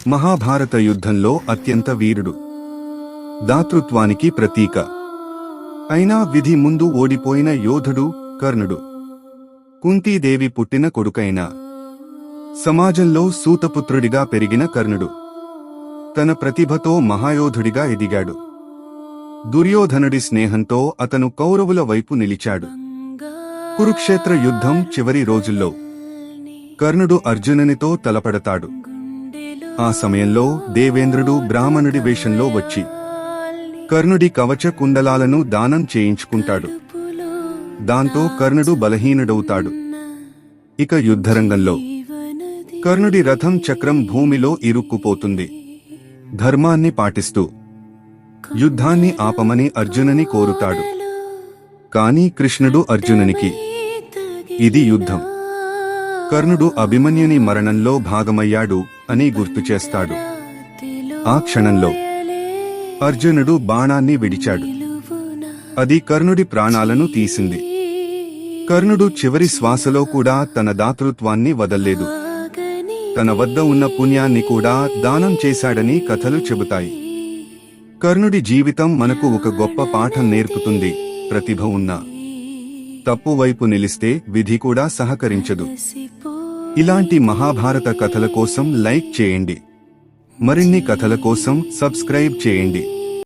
మహాభారత యుద్ధంలో అత్యంత వీరుడు, దాతృత్వానికి ప్రతీక అయినా విధి ముందు ఓడిపోయిన యోధుడు కర్ణుడు. కుంతీదేవి పుట్టిన కొడుకైన సమాజంలో సూతపుత్రుడిగా పెరిగిన కర్ణుడు తన ప్రతిభతో మహాయోధుడిగా ఎదిగాడు. దుర్యోధనుడి స్నేహంతో అతను కౌరవుల వైపు నిలిచాడు. కురుక్షేత్ర యుద్ధం చివరి రోజుల్లో కర్ణుడు అర్జునునితో తలపడతాడు. ఆ సమయంలో దేవేంద్రుడు బ్రాహ్మణుడి వేషంలో వచ్చి కర్ణుడి కవచ కుండలాలను దానం చేయించుకుంటాడు. దాంతో కర్ణుడు బలహీనుడవుతాడు. ఇక యుద్ధరంగంలో కర్ణుడి రథం చక్రం భూమిలో ఇరుక్కుపోతుంది. ధర్మాన్ని పాటిస్తూ యుద్ధాన్ని ఆపమని అర్జునుని కోరుతాడు. కాని కృష్ణుడు అర్జునునికి ఇది యుద్ధం, కర్ణుడు అభిమన్యుని మరణంలో భాగమయ్యాడు అని గుర్తుచేస్తాడు. ఆ క్షణంలో అర్జునుడు బాణాన్ని విడిచాడు. అది కర్ణుడి ప్రాణాలను తీసింది. కర్ణుడు చివరి శ్వాసలో కూడా తన దాతృత్వాన్ని వదల్లేదు. తన వద్ద ఉన్న పుణ్యాన్ని కూడా దానం చేశాడని కథలు చెబుతాయి. కర్ణుడి జీవితం మనకు ఒక గొప్ప పాఠం నేర్పుతుంది. ప్రతిభ ఉన్నా తప్పు వైపు నిలిస్తే విధి కూడా సహకరించదు. ఇలాంటి మహాభారత కథల కోసం లైక్ చేయండి. మరిన్ని కథల కోసం సబ్స్క్రైబ్ చేయండి.